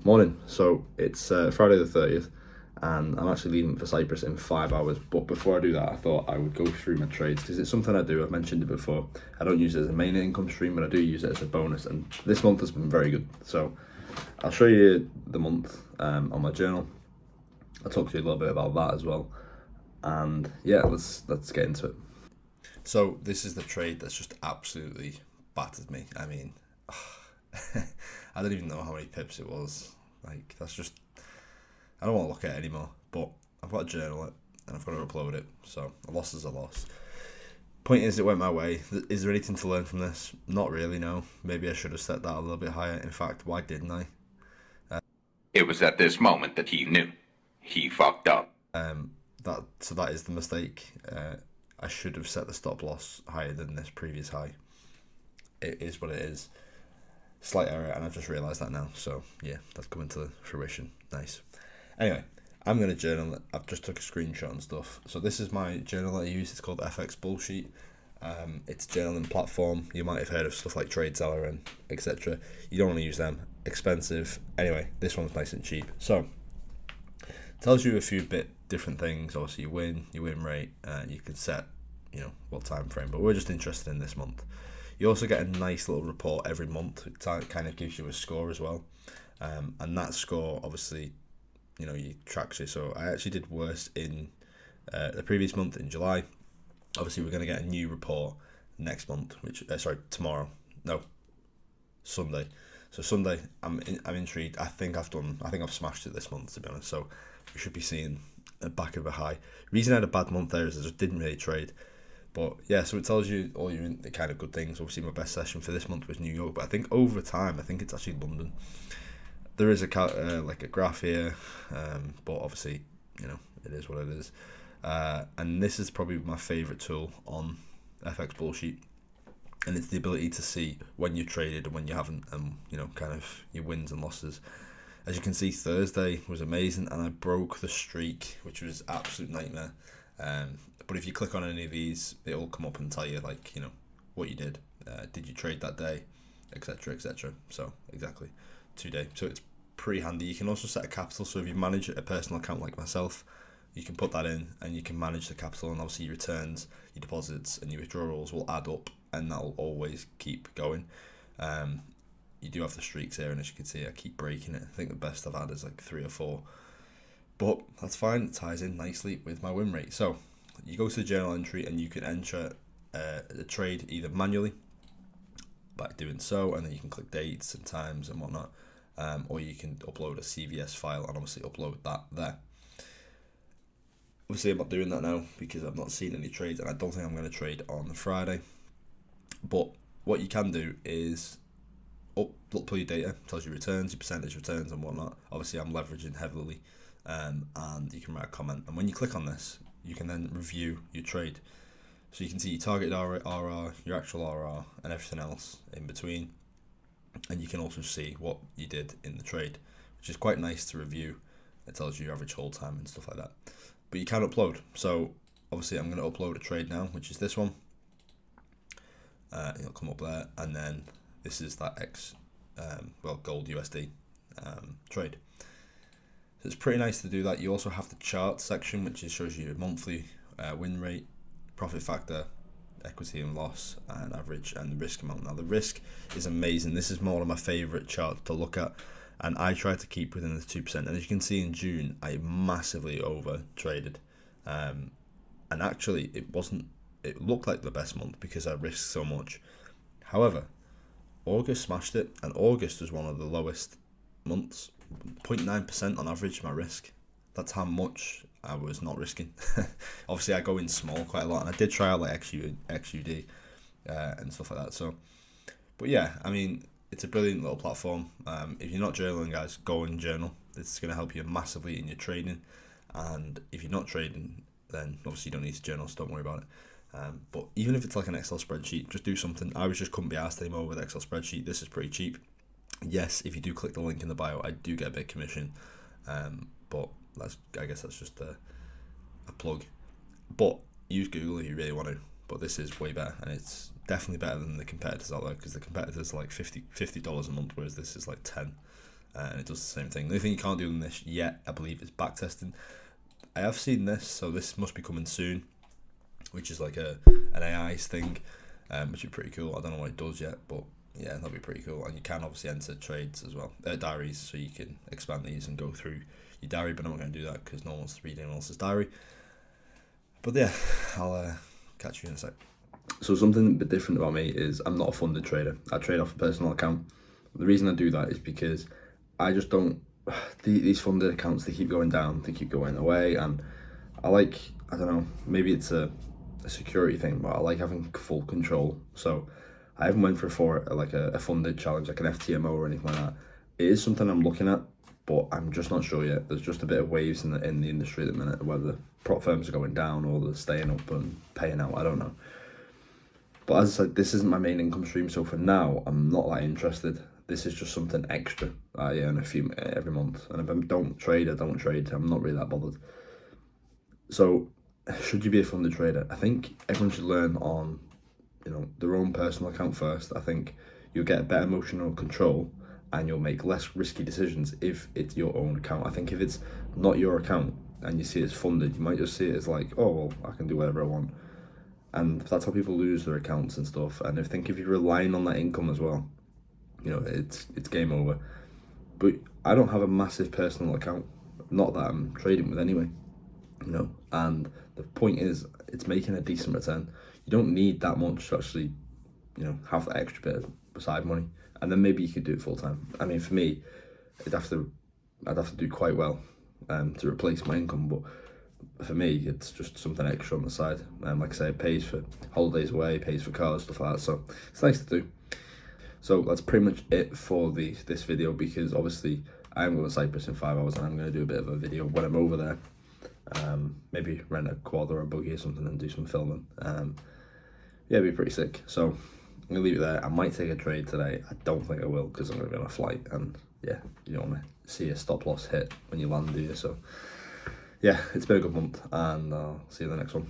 Morning. So it's Friday the 30th, and I'm actually leaving for Cyprus in 5 hours. But before I do that, I thought I would go through my trades because it's something I do. I've mentioned it before. I don't use it as a main income stream, but I do use it as a bonus. And this month has been very good. So I'll show you the month on my journal. I'll talk to you a little bit about that as well. And yeah, let's get into it. So this is the trade that's just absolutely battered me. I mean, I don't even know how many pips it was. Like, that's just, I don't want to look at it anymore. But I've got to journal it and I've got to upload it. So a loss is a loss. Point is, it went my way. Is there anything to learn from this? Not really, no. Maybe I should have set that a little bit higher. In fact, why didn't I? It was at this moment that he knew. He fucked up. So that is the mistake. I should have set the stop loss higher than this previous high. It is what it is. Slight error, and I've just realised that now. So yeah, that's coming to fruition. Nice. Anyway, I'm going to journal it. I've just took a screenshot and stuff. So this is my journal that I use. It's called FX Bullsheet. It's a journaling platform. You might have heard of stuff like TradeZella and etc. You don't want to use them. Expensive. Anyway, this one's nice and cheap. So tells you a few bit different things. Obviously, your win rate. You can set, what time frame. But we're just interested in this month. You also get a nice little report every month. It kind of gives you a score as well, and that score obviously, you tracks you. So I actually did worse in the previous month in July. Obviously, we're going to get a new report next month, which tomorrow. No, Sunday. So Sunday, I'm intrigued. I think I've smashed it this month, to be honest. So we should be seeing a back of a high. The reason I had a bad month there is I just didn't really trade. But yeah, so it tells you all your kind of good things. Obviously, my best session for this month was New York, but I think over time, I think it's actually London. There is a graph here, but obviously, it is what it is. And this is probably my favorite tool on FX Bullsheet, and it's the ability to see when you traded and when you haven't, and kind of your wins and losses. As you can see, Thursday was amazing, and I broke the streak, which was absolute nightmare. But if you click on any of these, it'll come up and tell you what you did. Did you trade that day, etc., etc. So exactly 2 day. So it's pretty handy. You can also set a capital. So if you manage a personal account like myself, you can put that in and you can manage the capital, and obviously your returns, your deposits, and your withdrawals will add up, and that'll always keep going. You do have the streaks here, and as you can see, I keep breaking it. I think the best I've had is like 3 or 4. But that's fine. It ties in nicely with my win rate. So you go to the journal entry and you can enter the trade either manually by doing so, and then you can click dates and times and whatnot, or you can upload a CVS file and obviously upload that there. Obviously, I'm not doing that now because I've not seen any trades, and I don't think I'm going to trade on Friday. But what you can do is upload your data, tells you returns, your percentage returns and whatnot. Obviously, I'm leveraging heavily, and you can write a comment. And when you click on this, you can then review your trade. So you can see your target RR, your actual RR, and everything else in between. And you can also see what you did in the trade, which is quite nice to review. It tells you your average hold time and stuff like that. But you can upload. So obviously I'm going to upload a trade now, which is this one. It'll come up there. And then this is that gold USD trade. So it's pretty nice to do that. You also have the chart section, which shows you your monthly win rate, profit factor, equity and loss, and average, and the risk amount. Now the risk is amazing. This is one of my favorite charts to look at, and I try to keep within the 2%. And as you can see in June, I massively over traded, and actually it looked like the best month because I risked so much. However, August smashed it, and August was one of the lowest months. 0.9% on average my risk. That's how much I was not risking. Obviously I go in small quite a lot, and I did try out like XAUUSD and stuff like that. So, but yeah, I mean, it's a brilliant little platform. If you're not journaling, guys, go and journal. It's going to help you massively in your trading, and if you're not trading, then obviously you don't need to journal, so don't worry about it. But even if it's like an Excel spreadsheet, just do something. I just couldn't be asked anymore with Excel spreadsheet. This is pretty cheap. Yes, if you do click the link in the bio, I do get a bit commission, but I guess that's just a plug. But use Google if you really want to. But this is way better, and it's definitely better than the competitors out there, because the competitors are like $50 a month, whereas this is like 10. and it does the same thing. The only thing you can't do on this yet, I believe, is backtesting. I have seen this, so this must be coming soon, which is like an AI thing, which would be pretty cool. I don't know what it does yet, but yeah, that'll be pretty cool. And you can obviously enter trades as well, diaries, so you can expand these and go through your diary, but I'm not going to do that because no one wants to read anyone else's diary. But yeah, I'll catch you in a sec. So something a bit different about me is I'm not a funded trader. I trade off a personal account. The reason I do that is because I just don't, these funded accounts, they keep going down, they keep going away, and I don't know, maybe it's a security thing, but I like having full control. So I haven't went for a funded challenge, like an FTMO or anything like that. It is something I'm looking at, but I'm just not sure yet. There's just a bit of waves in the industry at the minute, whether prop firms are going down or they're staying up and paying out, I don't know. But as I said, this isn't my main income stream, so for now, I'm not that interested. This is just something extra I earn every month. And if I don't trade, I don't trade. I'm not really that bothered. So, should you be a funded trader? I think everyone should learn on, their own personal account first. I think you'll get a better emotional control and you'll make less risky decisions if it's your own account. I think if it's not your account and you see it's funded, you might just see it as like, oh, well, I can do whatever I want. And that's how people lose their accounts and stuff. And I think if you're relying on that income as well, it's game over. But I don't have a massive personal account, not that I'm trading with anyway, and the point is it's making a decent return. You don't need that much to actually, have that extra bit of side money, and then maybe you could do it full time. I mean, for me, I'd have to do quite well to replace my income, but for me, it's just something extra on the side. Like I say, it pays for holidays away, pays for cars, stuff like that. So it's nice to do. So that's pretty much it for this video, because obviously I'm going to Cyprus in 5 hours and I'm going to do a bit of a video when I'm over there. Maybe rent a quad or a buggy or something and do some filming. Yeah, it'd be pretty sick. So I'm going to leave it there. I might take a trade today. I don't think I will because I'm going to be on a flight, and yeah, you don't want to see a stop loss hit when you land, do you? So yeah, it's been a good month, and I'll see you in the next one.